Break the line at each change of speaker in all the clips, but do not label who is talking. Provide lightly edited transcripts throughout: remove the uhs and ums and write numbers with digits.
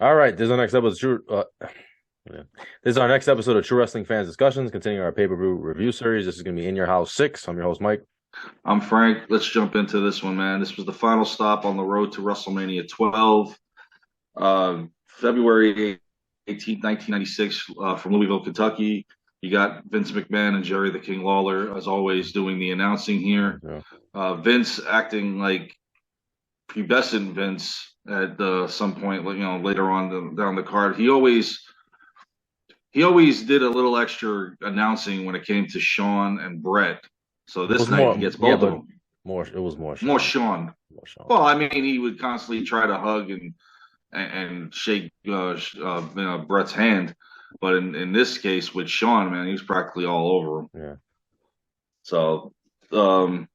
All right, this is our next episode. Yeah. This is our next episode of True Wrestling Fans Discussions, continuing our pay-per-view review series. This is going to be In Your House 6. I'm your host, Mike.
I'm Frank. Let's jump into this one, man. This was the final stop on the road to WrestleMania 12, February 18th, 1996, from Louisville, Kentucky. You got Vince McMahon and Jerry the King Lawler, as always, doing the announcing here.
Yeah.
Vince acting like pubescent Vince at some point, later on down the card. He always did a little extra announcing when it came to Shawn and Brett. So
It
this
was
night
more,
he gets
yeah,
both of
but
them.
it was more
More
Sean.
Shawn.
More Sean.
Well, I mean, he would constantly try to hug and shake Brett's hand, but in this case with Shawn, man, he was practically all over him.
Yeah.
So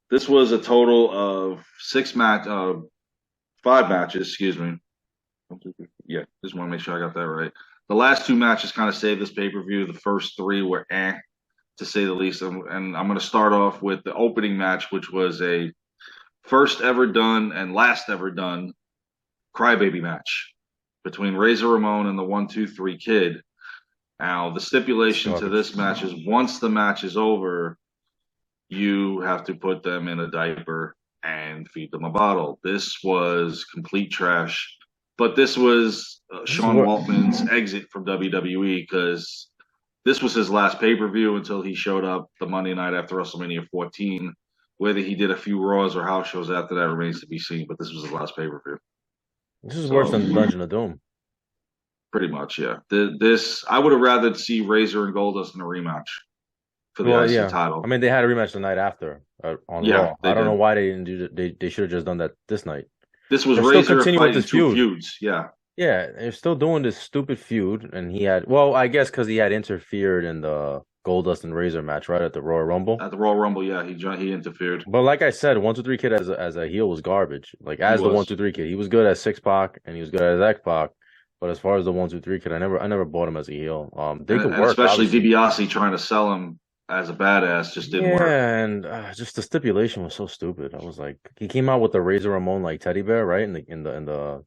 this was a total of five matches. Excuse me. Yeah, just want to make sure I got that right. The last two matches kind of saved this pay per view. The first three were to say the least. And I'm going to start off with the opening match, which was a first ever done and last ever done crybaby match between Razor Ramon and the 1-2-3 Kid. Now, the stipulation to this match is once the match is over, you have to put them in a diaper and feed them a bottle. This was complete trash. But this was Sean Waltman's exit from WWE because this was his last pay-per-view until he showed up the Monday night after WrestleMania 14. Whether he did a few Raws or house shows after that remains to be seen, but this was his last pay-per-view.
This is worse than Dungeon of Doom.
Pretty much, yeah. I would have rather see Razor and Goldust in a rematch for the IC title.
I mean, they had a rematch the night after on Raw. I don't know why they didn't do that. They should have just done that this night.
This was Razor fighting two feuds. Yeah.
Yeah, they're still doing this stupid feud, and he had, well, I guess because he had interfered in the Goldust and Razor match, right, at the Royal Rumble.
At the Royal Rumble, yeah, he interfered.
But like I said, 1-2-3 Kid as a heel was garbage. Like as the 1-2-3 Kid, he was good as 6-Pac and he was good as X-Pac. But as far as the 1-2-3 Kid, I never bought him as a heel. They could work,
especially DiBiase trying to sell him as a badass just didn't work.
Yeah, and just the stipulation was so stupid. I was like, he came out with the Razor Ramon like teddy bear, right? In the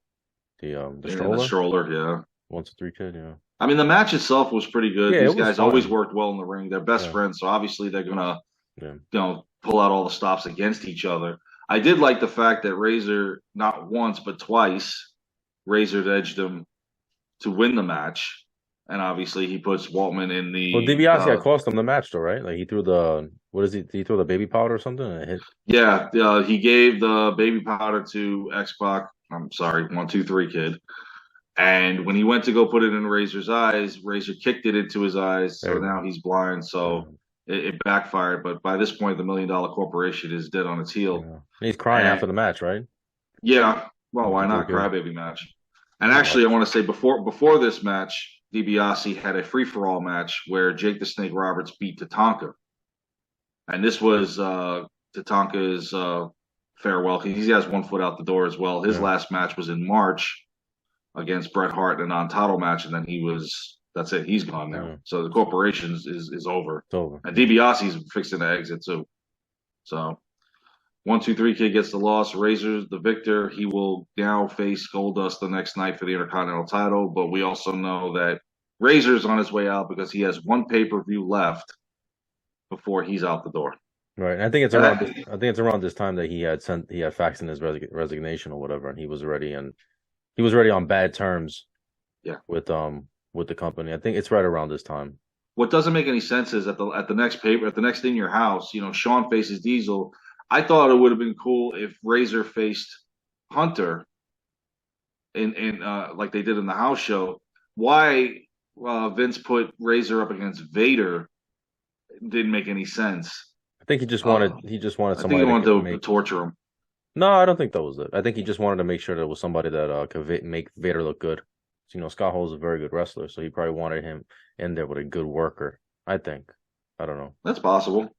stroller.
The stroller, yeah.
1-2-3 Kid, yeah.
I mean, the match itself was pretty good. Yeah, these guys always worked well in the ring. They're best friends, so obviously they're gonna, pull out all the stops against each other. I did like the fact that Razor, not once but twice, Razor edged him to win the match, and obviously he puts Waltman in the.
Well, DiBiase had cost him the match, though, right? Like he threw the he threw the baby powder or something, and it hit.
Yeah, he gave the baby powder to X-Pac. I'm sorry, 1-2-3 Kid. And when he went to go put it in Razor's eyes, Razor kicked it into his eyes, so now he's blind. So it backfired. But by this point, the $1 Million Corporation is dead on its heel.
Yeah. He's crying after the match, right?
Yeah. Well, why not? Crybaby match. And actually, I want to say before this match, DiBiase had a free-for-all match where Jake the Snake Roberts beat Tatanka. And this was Tatanka's farewell. He has one foot out the door as well. His last match was in March against Bret Hart in a non-title match, and then that's it. He's gone now. So the corporation is over.
It's over.
And DiBiase's fixing to exit too. So 1-2-3 Kid gets the loss. Razor's the victor. He will now face Goldust the next night for the Intercontinental title. But we also know that Razor's on his way out because he has one pay-per-view left before he's out the door.
Right. And I think it's around this time that he had faxed in his resignation or whatever, and he was already on bad terms.
Yeah.
With the company. I think it's right around this time.
What doesn't make any sense is at the next In Your House, Shawn faces Diesel. I thought it would have been cool if Razor faced Hunter in like they did in the house show. Why Vince put Razor up against Vader didn't make any sense.
I think he just wanted somebody. I think he
wanted to torture him.
No, I don't think that was it. I think he just wanted to make sure there was somebody that could make Vader look good. So, Scott Hall is a very good wrestler, so he probably wanted him in there with a good worker. I think. I don't know.
That's possible.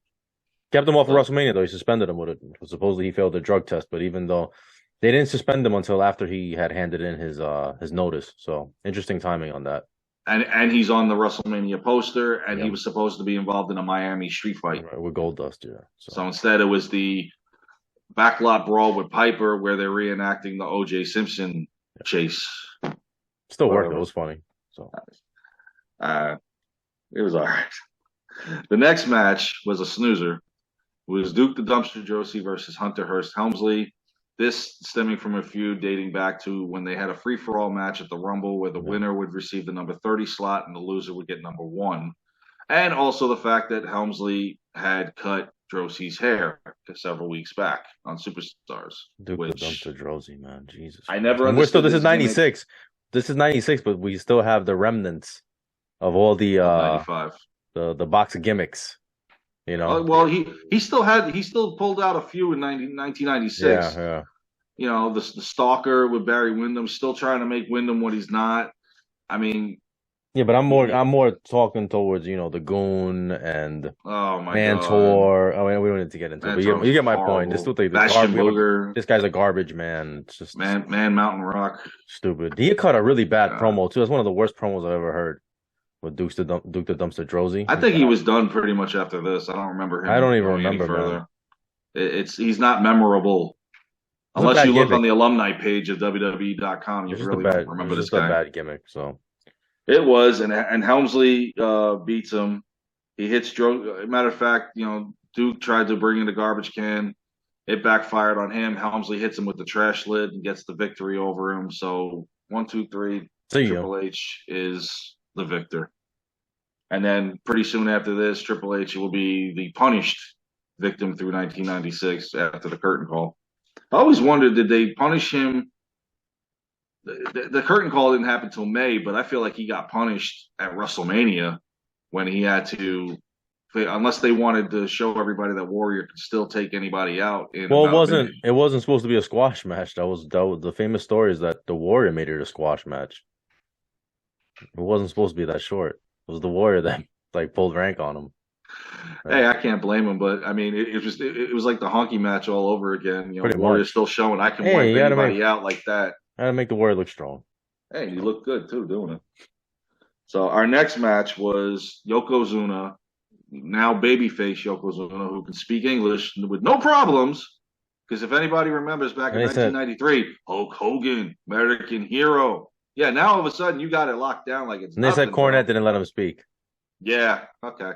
Kept him off of WrestleMania, though. He suspended him with it. Supposedly he failed the drug test, but even though they didn't suspend him until after he had handed in his notice. So interesting timing on that.
And he's on the WrestleMania poster, and he was supposed to be involved in a Miami street fight.
Right, with Goldust, yeah.
So instead it was the backlot brawl with Piper where they're reenacting the O.J. Simpson chase.
still worked. It
whatever.
was funny. So
It was all right. The next match was a snoozer. It was Duke the Dumpster Droese versus Hunter Hearst Helmsley. This stemming from a feud dating back to when they had a free-for-all match at the Rumble where the winner would receive the number 30 slot and the loser would get number 1. And also the fact that Helmsley had cut Drosie's hair several weeks back on Superstars.
Duke the Dumpster Droese, man. Jesus.
I never
and we're still,
understood
this is 96. This is 96, but we still have the remnants of all the
95.
The box of gimmicks. You know.
Well, he still pulled out a few in 1996.
Yeah.
You know, the stalker with Barry Windham, still trying to make Windham what he's not. I mean,
yeah, but I'm more talking towards, you know, the Goon and Mantor.
God.
I mean, we don't need to get into it, but you get my point. This this guy's a garbage man. It's just
man Mountain Rock.
Stupid. He cut a really bad promo too. It's one of the worst promos I've ever heard. With Duke the Dumpster Droese.
I think he was done pretty much after this. I don't remember him.
I don't even remember further.
He's not memorable. Unless you look on the alumni page of WWE.com, you really don't remember this guy.
It's a bad gimmick, so.
It was, and Helmsley beats him. He hits Droese. Matter of fact, you know, Duke tried to bring in the garbage can. It backfired on him. Helmsley hits him with the trash lid and gets the victory over him. So 1, 2, 3. Triple H is the victor. And then pretty soon after this, Triple H will be the punished victim through 1996 after the curtain call. I always wondered, did they punish him? The curtain call didn't happen until May, but I feel like he got punished at WrestleMania when he had to, unless they wanted to show everybody that Warrior could still take anybody out.
Well, it wasn't supposed to be a squash match. That was the famous story is that the Warrior made it a squash match. It wasn't supposed to be that short. It was the Warrior that like pulled rank on him.
Hey, I can't blame him, but I mean, it was like the honky match all over again. You know, Warrior's still showing I can wipe anybody out like that.
I gotta make the Warrior look strong.
Hey, you look good too doing it. So our next match was Yokozuna, now babyface Yokozuna, who can speak English with no problems. Because if anybody remembers back in 1993, Hulk Hogan, American hero. Yeah, now all of a sudden you got it locked down like it's.
And they said Cornette didn't let him speak.
Yeah. Okay.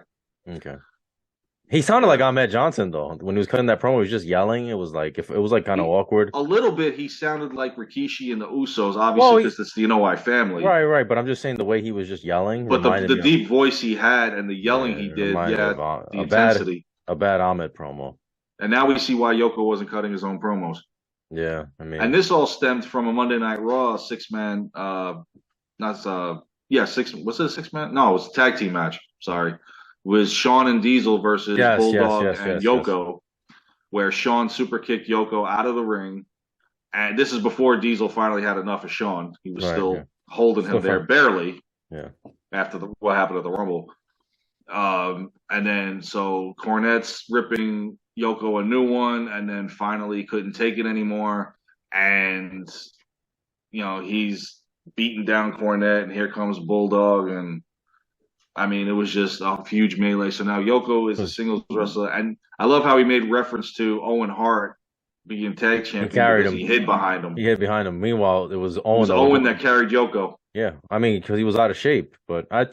He sounded like Ahmed Johnson though. When he was cutting that promo, he was just yelling. It was like kind of awkward.
A little bit. He sounded like Rikishi and the Usos, obviously, because it's the Inoue family.
Right. But I'm just saying the way he was just yelling.
But the deep voice he had and the yelling he did, the intensity.
A bad Ahmed promo.
And now we see why Yoko wasn't cutting his own promos.
Yeah, I mean,
and this all stemmed from a Monday Night Raw 6-man. What's it, 6-man? No, it was a tag team match. Sorry, was Shawn and Diesel versus Bulldog and Yoko, where Shawn super kicked Yoko out of the ring, and this is before Diesel finally had enough of Shawn. He was still holding him there barely.
Yeah.
After what happened at the Rumble, and then so Cornette's ripping Yoko a new one, and then finally couldn't take it anymore, and you know he's beating down Cornette, and here comes Bulldog, and I mean it was just a huge melee. So now Yoko is a singles wrestler, and I love how he made reference to Owen Hart being tag champion because he hid behind him.
He hid behind him. Meanwhile, it was Owen
that carried Yoko.
Yeah, I mean, because he was out of shape. But they're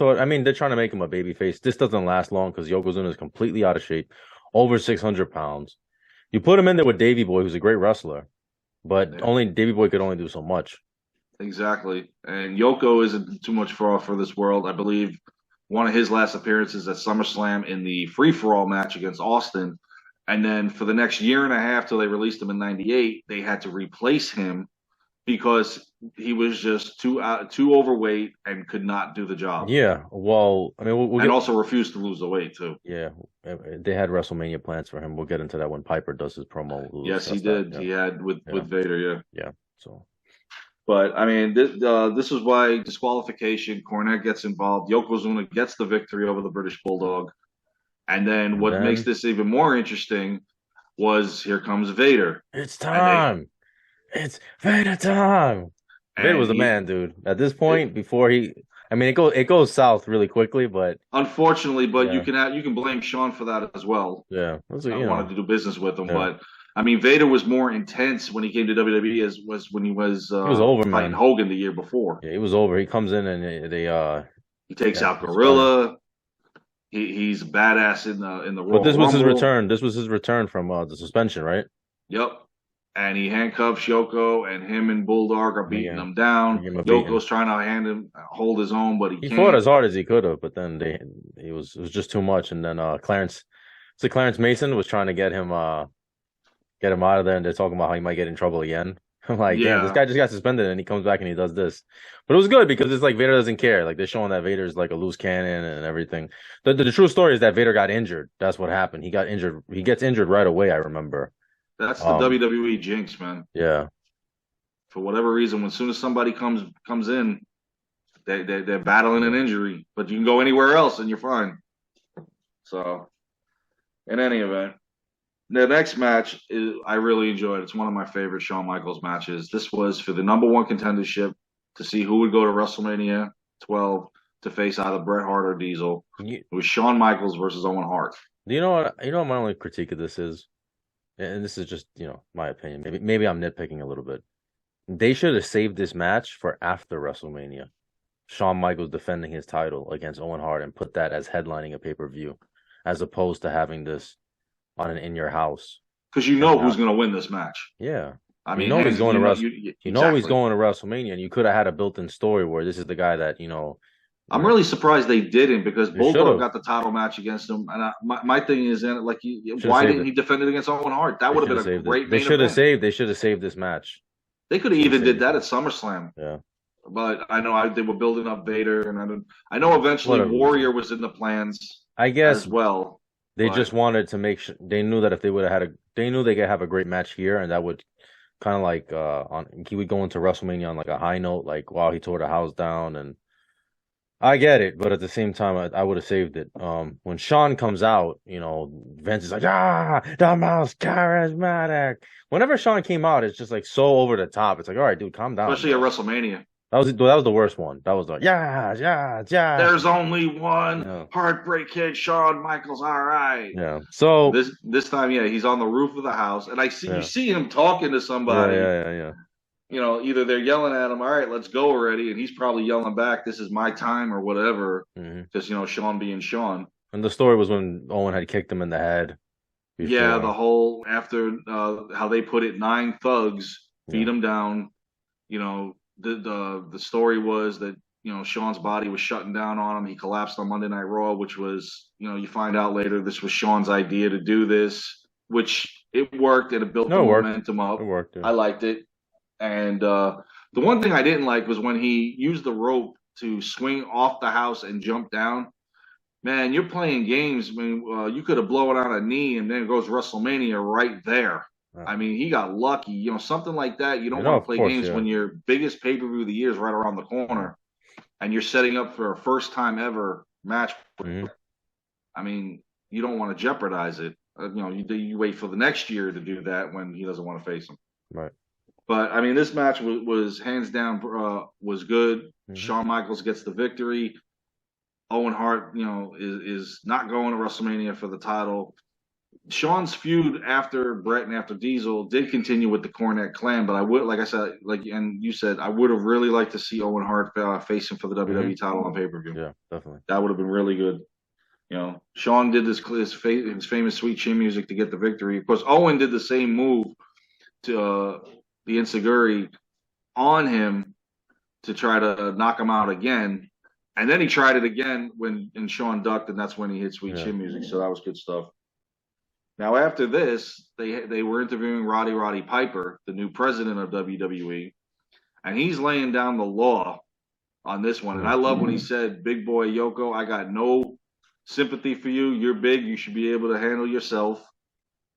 trying to make him a babyface. This doesn't last long because Yokozuna is completely out of shape, over 600 pounds. You put him in there with Davey Boy, who's a great wrestler, but only Davey Boy could only do so much.
Exactly. And Yoko isn't too much for this world. I believe one of his last appearances at SummerSlam in the free-for-all match against Austin. And then for the next year and a half till they released him in 98, they had to replace him because he was just too overweight and could not do the job.
Yeah, well, I mean,
also refused to lose the weight too.
Yeah, they had WrestleMania plans for him. We'll get into that when Piper does his promo.
Yes, he did. He had with Vader. Yeah.
Yeah. So,
but I mean, this is why disqualification. Cornette gets involved. Yokozuna gets the victory over the British Bulldog, and then what makes this even more interesting was here comes Vader.
It's time. It's Vader time. Vader was the man, dude. At this point, it goes south really quickly, but
unfortunately, you can blame Shawn for that as well.
Yeah,
I wanted to do business with him, but I mean, Vader was more intense when he came to WWE as was when
He was over,
fighting
man.
Hogan the year before.
Yeah, he was over. He comes in and
He takes
yeah,
out
gets fired.
Gorilla. He's badass in the
But
Royal
this was his
Rumble.
return. This was his return from the suspension, right?
Yep. And he handcuffs Yoko, and him and Bulldog are beating
Yeah,
him
they
down.
gave him a beating.
Yoko's trying to hold his own, but he
He fought
can't.
as hard as he could have, but then it was just too much. And then Clarence Mason was trying to get him out of there, and they're talking about how he might get in trouble again. I'm like, damn, this
Yeah,
guy just got suspended, and he comes back and he does this. But it was good because it's like Vader doesn't care. Like they're showing that Vader's like a loose cannon and everything. The true story is that Vader got injured. That's what happened. He got injured. He gets injured right away. I remember.
that's the
Um,
WWE jinx, man.
yeah,
For whatever reason, as soon as somebody comes in, they're battling an
yeah.
injury, but you can go anywhere else and you're fine. So, in any event, the next match is I really enjoyed. It's one of my favorite Shawn Michaels matches. This was for the number one contendership to see who would go to WrestleMania 12 to face either Bret Hart or Diesel.
You,
It was Shawn Michaels versus Owen Hart.
do you know what? You know what my only critique of this is, and this is just my opinion. Maybe I'm nitpicking a little bit. They should have saved this match for after WrestleMania. Shawn Michaels defending his title against Owen Hart and put that as headlining a pay-per-view, as opposed to having this on an in your house.
Because you
And
know who's
now,
going to win this match.
yeah,
I
you
mean,
know he's going to Wrestle. You know he's
exactly.
going to WrestleMania, and you could have had a built-in story where this is the guy that
I'm really surprised they didn't because
they should
Bulldog
have.
got the title match against him. And my thing is,
Should have
why
saved
didn't
it.
he defend it against Owen Hart? That
They
would
should
have
have
been a
saved it.
great main event.
They should have saved this match.
They could have
Should have
even did
saved
that
it.
at SummerSlam.
Yeah.
But they were building up Vader, and I know eventually
Whatever reason.
Warrior was in the plans
I guess
as well.
they just
But
wanted to make sure they knew that if they would have they knew they could have a great match here, and that would kind of like he would go into WrestleMania on like a high note, like wow, he tore the house down, and I get it, but at the same time, I would have saved it. When Sean comes out, Vince is like, the most charismatic. Whenever Sean came out, it's just like so over the top. It's like, all right, dude, calm down,
especially at
bro.
WrestleMania,
That was the worst one. That was like, yeah.
there's only one
Yeah.
heartbreak kid, Shawn Michaels. All right.
Yeah. So
This time, yeah, he's on the roof of the house, and you
yeah.
see him talking to somebody.
Yeah.
Either they're yelling at him, all right, let's go already, and he's probably yelling back, this is my time or whatever.
Hmm.
Just Sean being Sean.
And the story was when Owen had kicked him in the head
Yeah, the
before.
whole after how they put it, 9 thugs beat
Yeah.
him down. The story was that Sean's body was shutting down on him. He collapsed on Monday Night Raw, which was you find out later this was Sean's idea to do this, which it worked and it built the
No, it worked.
momentum up.
It worked. Yeah.
I liked it, and the one thing I didn't like was when he used the rope to swing off the house and jump down. Man, you're playing games when you could have blown out a knee and then it goes WrestleMania right there. I mean, he got lucky. Something like that. You don't want to
Of
play
course,
games
yeah.
when your biggest pay-per-view of the year is right around the corner and you're setting up for a first time ever match.
Hmm.
I mean, you don't want to jeopardize it. You wait for the next year to do that when he doesn't want to face him.
Right.
But I mean, this match was hands down was good.
Hmm.
Shawn Michaels gets the victory. Owen Hart, is not going to WrestleMania for the title. Sean's feud after Brett and after Diesel did continue with the Cornette clan, but I would, like I said, and you said, I would have really liked to see Owen Hart face him for the WWE title on pay-per-view.
Yeah, definitely.
That would have been really good. Sean did his famous Sweet Chin Music to get the victory. Of course, Owen did the same move to the Insiguri on him to try to knock him out again. And then he tried it again and Sean ducked, and that's when he hit Sweet Chin Music. So that was good stuff. Now after this, they were interviewing Roddy Piper, the new president of WWE, and he's laying down the law on this one. And I love when he said, "Big boy Yoko, I got no sympathy for you. You're big. You should be able to handle yourself."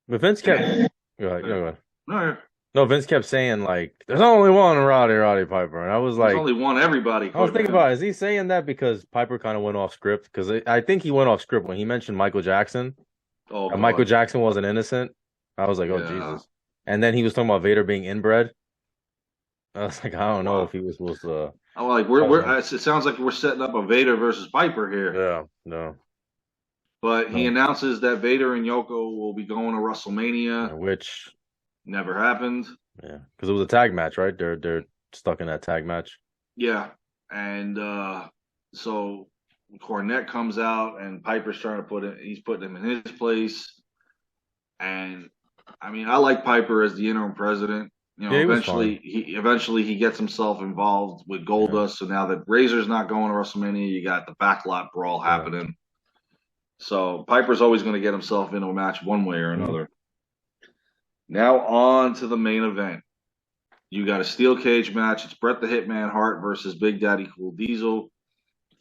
But Vince kept go ahead.
No,
No, Vince kept saying like, "There's only one Roddy Piper," and I was
there's
like,
only one everybody.
I was thinking about, is he saying that because Piper kind of went off script? Because I think he went off script when he mentioned Michael Jackson.
Oh,
And Michael Jackson wasn't innocent. I was like, oh Jesus. And then he was talking about Vader being inbred. I was like, I don't know if he was supposed to.
I'm like, it sounds like we're setting up a Vader versus Piper here.
Yeah, no.
But he announces that Vader and Yoko will be going to WrestleMania.
Which
Never happened.
Yeah, because it was a tag match, right? They're stuck in that tag match.
Yeah, and so Cornette comes out, and Piper's trying to he's putting him in his place. And I mean, I like Piper as the interim president. You
Yeah,
know,
he was fine.
eventually he gets himself involved with
Yeah,
Goldust. So now that Razor's not going to WrestleMania, you got the backlot brawl
yeah.
happening. So Piper's always going to get himself into a match one way or
Mhm.
another. Now on to the main event. You got a steel cage match. It's Bret the Hitman Hart versus Big Daddy Cool Diesel.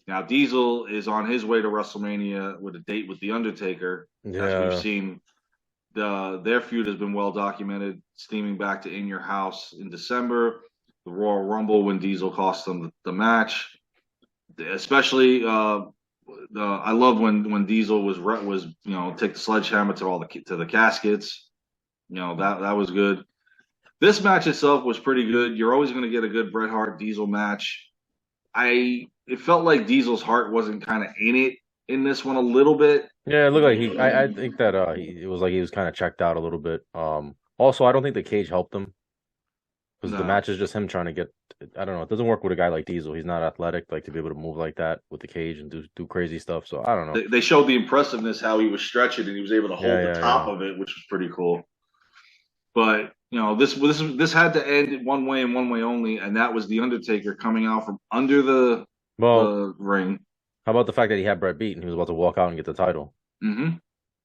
Now Diesel is on his way to WrestleMania with a date with The Undertaker. As we've
Yeah,
seen, their feud has been well documented, steaming back to In Your House in December, the Royal Rumble when Diesel cost them the match. Especially, I love when Diesel was take the sledgehammer to the caskets. You know that was good. This match itself was pretty good. You're always going to get a good Bret Hart Diesel match. It felt like Diesel's heart wasn't kind of in it in this one a little bit.
yeah. It looked like I think that it was like he was kind of checked out a little bit. Also, I don't think the cage helped him because the
No,
match is just him trying to get. I don't know. It doesn't work with a guy like Diesel. He's not athletic, like to be able to move like that with the cage and do crazy stuff. So I don't know.
they showed the impressiveness how he was stretching and he was able to
Yeah,
hold the
yeah,
top
yeah.
of it, which was pretty cool. But this had to end one way and one way only, and that was the Undertaker coming out from under
Well,
the ring.
how about the fact that he had Brett beat and he was about to walk out and get the title,
Mm-hmm.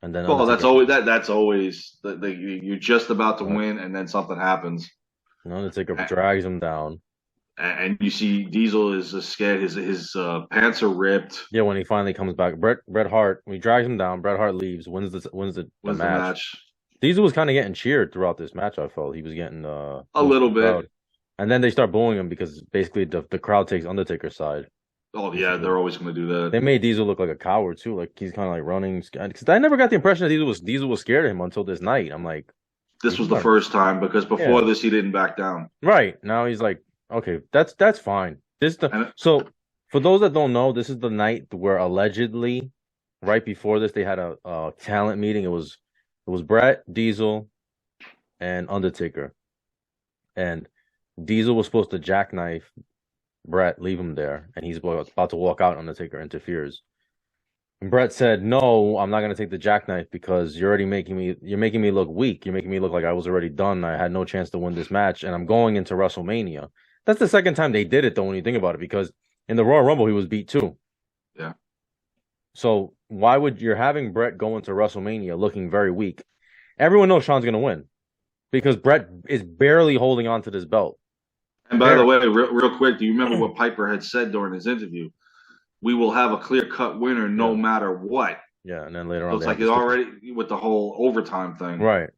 and then
Well,
Undertaker,
that's always you're just about to
right,
win, and then something happens,
and Undertaker drags him down.
and you see Diesel is scared. His pants are ripped.
Yeah, when he finally comes back, Bret Hart, when he drags him down, Bret Hart leaves, wins the
Wins the
match.
match
Diesel was kind of getting cheered throughout this match. I felt he was getting
a
booed from
little
the
bit.
crowd, and then they start booing him because basically the crowd takes Undertaker's side.
Oh yeah, they're always going to do that.
They made Diesel look like a coward too, like he's kind of like running. Because I never got the impression that Diesel was scared of him until this night. I'm like,
This was the first time because before
yeah,
this he didn't back down.
right now he's like, okay, that's fine.
And
So for those that don't know, this is the night where allegedly, right before this, they had a talent meeting. It was Brett, Diesel, and Undertaker, and Diesel was supposed to jackknife Brett, leave him there, and he's about to walk out. Undertaker interferes. And Brett said, "No, I'm not going to take the jackknife because you're making me look weak. You're making me look like I was already done. I had no chance to win this match, and I'm going into WrestleMania." That's the second time they did it, though, when you think about it, because in the Royal Rumble he was beat too.
yeah,
So why would you're having Brett go into WrestleMania looking very weak? Everyone knows Sean's going to win because Brett is barely holding on to this belt.
and by the
Barely.
way, real quick, do you remember what Piper had said during his interview? We will have a clear cut winner no
Yeah,
matter what.
yeah, and then later
So
on
it's
they have
like
the
it
stupid.
already with the whole overtime thing.
Right.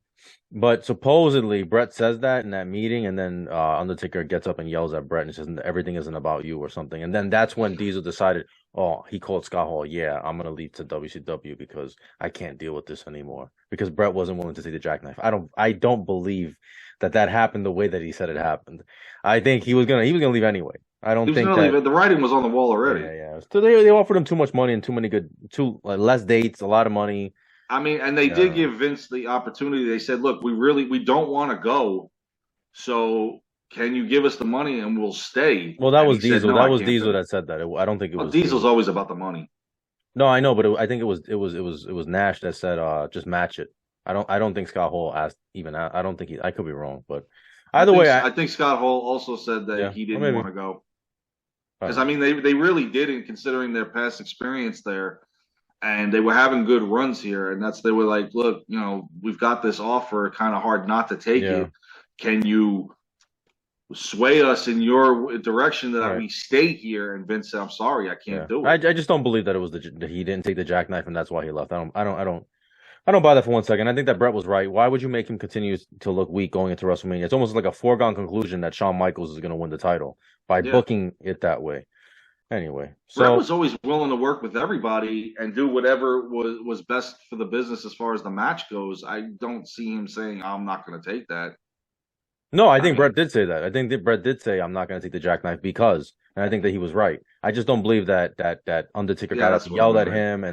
But supposedly Brett says that in that meeting, and then Undertaker gets up and yells at Brett and says everything isn't about you or something. And then that's when Diesel decided, oh, he called Scott Hall, yeah, I'm gonna leave to WCW because I can't deal with this anymore. Because Brett wasn't willing to take the jackknife. I don't believe that happened the way that he said it happened. I think he was gonna leave anyway. I
He
don't
was
think
going to leave
that.
it. The writing was on the wall already.
Yeah, yeah. So they offered him too much money and too less dates, a lot of money.
I mean, and they did
Yeah.
give Vince the opportunity. They said, "Look, we don't want to go. So can you give us the money and we'll stay?"
Well, that
And
was
he said,
Diesel.
"No,
That
I
was
can't
Diesel
do it."
that said that. I don't think it
Well,
was.
Diesel's always about the money.
No, I know, but I think it was Nash that said, just match it. I don't think Scott Hall asked even. I don't think I could be wrong, but either way,
I think Scott Hall also said that
yeah,
he
or
didn't
maybe
want to go
I
because
don't
I
know.
mean they really didn't considering their past experience there, and they were having good runs here, and they were like, look, we've got this offer, kind of hard not to take
Yeah,
it. Can you sway us in your direction that
right.
we stay here? And Vince said, I'm sorry, I
Yeah,
can't do
I
it.
just don't believe that it was that he didn't take the jackknife and that's why he left. I don't buy that for 1 second. I think that Brett was right. Why would you make him continue to look weak going into WrestleMania? It's almost like a foregone conclusion that Shawn Michaels is going to win the title by
Yeah.
booking it that way. Anyway,
Brett
so
was always willing to work with everybody and do whatever was best for the business as far as the match goes. I don't see him saying, I'm not going to take that.
no, I
I
think
mean,
Brett did say that. I think that Brett did say I'm not going to take the jackknife because, and I think that he was right. I just don't believe that Undertaker
yeah,
got up
that's
and
what I
yelled at
meant.
him,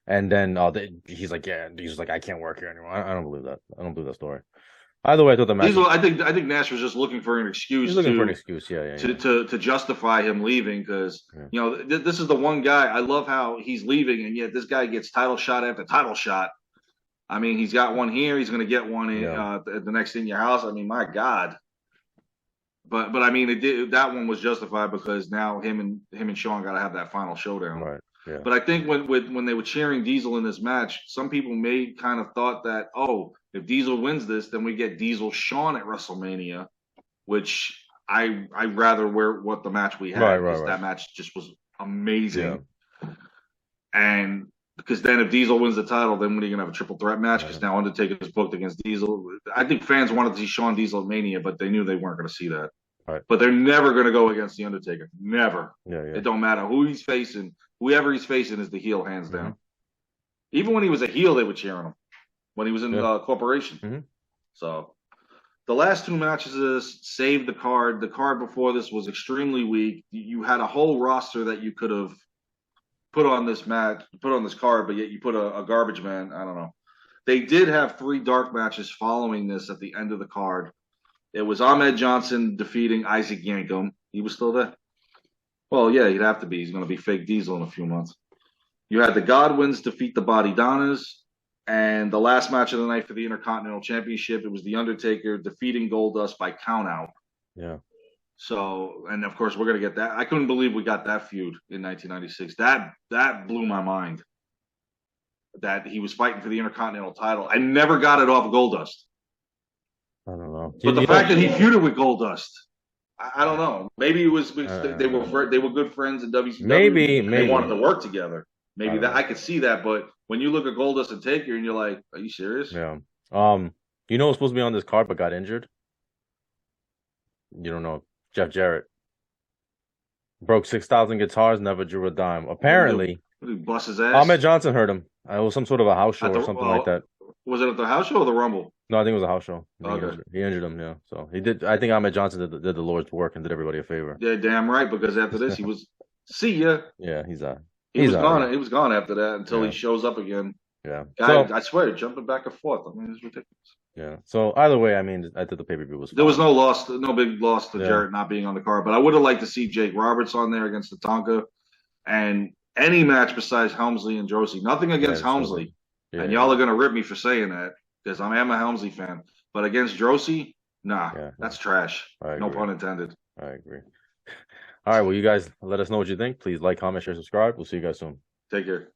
and then he's like, yeah, he's like, I can't work here anymore. I don't believe that. I don't believe that story. Either way, I thought the match.
Diesel, I think Nash was just looking for an excuse.
He's looking for an excuse. Yeah.
To justify him leaving because this is the one guy. I love how he's leaving, and yet this guy gets title shot after title shot. I mean, he's got one here. He's going to get one in the next In Your House. I mean, my God. But I mean, that one was justified because now him and Shawn got to have that final showdown.
Right. Yeah.
But I think when they were cheering Diesel in this match, some people may kind of thought that, oh, if Diesel wins this, then we get Diesel Shawn at WrestleMania, which I rather wear what the match we had because that match just was amazing. Yeah. And because then if Diesel wins the title, then when are you gonna have a triple threat match? Because now Undertaker is booked against Diesel. I think fans wanted to see Shawn Diesel at Mania, but they knew they weren't going to see that.
Right.
But they're never going to go against the Undertaker. Never.
Yeah.
It don't matter who he's facing. Whoever he's facing is the heel, hands down. Even when he was a heel, they were cheering him. When he was in Corporation. So the last two matches saved the card. The card before this was extremely weak. You had a whole roster that you could have put on this card, but yet you put a garbage man. I don't know. They did have 3 dark matches following this at the end of the card. It was Ahmed Johnson defeating Isaac Yankem. He was still there. Well, yeah, he'd have to be. He's going to be fake Diesel in a few months. You had the Godwins defeat the Body Donnas. And the last match of the night for the Intercontinental Championship, it was The Undertaker defeating Goldust by countout.
Yeah.
So, and of course, we're going to get that. I couldn't believe we got that feud in 1996. That blew my mind. That he was fighting for the Intercontinental title. I never got it off Goldust.
I don't know.
But the fact that he feuded with Goldust, I don't know. Maybe it was because they were good friends in WCW.
Maybe
they wanted to work together. Maybe that I could see that. But when you look at Goldust and Taker, and you're like, "Are you serious?"
Yeah. You know who's supposed to be on this card but got injured? You don't know. Jeff Jarrett broke 6,000 guitars, never drew a dime. Apparently,
he bust his ass.
Ahmed Johnson hurt him. It was some sort of a house show or something like that.
Was it at the house show or the Rumble?
No, I think it was a house show.
Okay.
He injured him, yeah. So he did. I think Ahmed Johnson did the Lord's work and did everybody a favor.
Yeah, damn right. Because after this, he was see ya.
Yeah, he's out.
He was gone. He was gone after that until he shows up again.
Yeah.
I swear, jumping back and forth. I mean, it's ridiculous.
Yeah. So either way, I mean, I thought the pay-per-view was fun.
There was no big loss to Jarrett not being on the card, but I would have liked to see Jake Roberts on there against Tatanka, and any match besides Helmsley and Droese. Nothing against Helmsley, and y'all are gonna rip me for saying that because I am a Helmsley fan. But against Droese, that's trash. No pun intended.
I agree. All right, well, you guys let us know what you think. Please like, comment, share, subscribe. We'll see you guys soon.
Take care.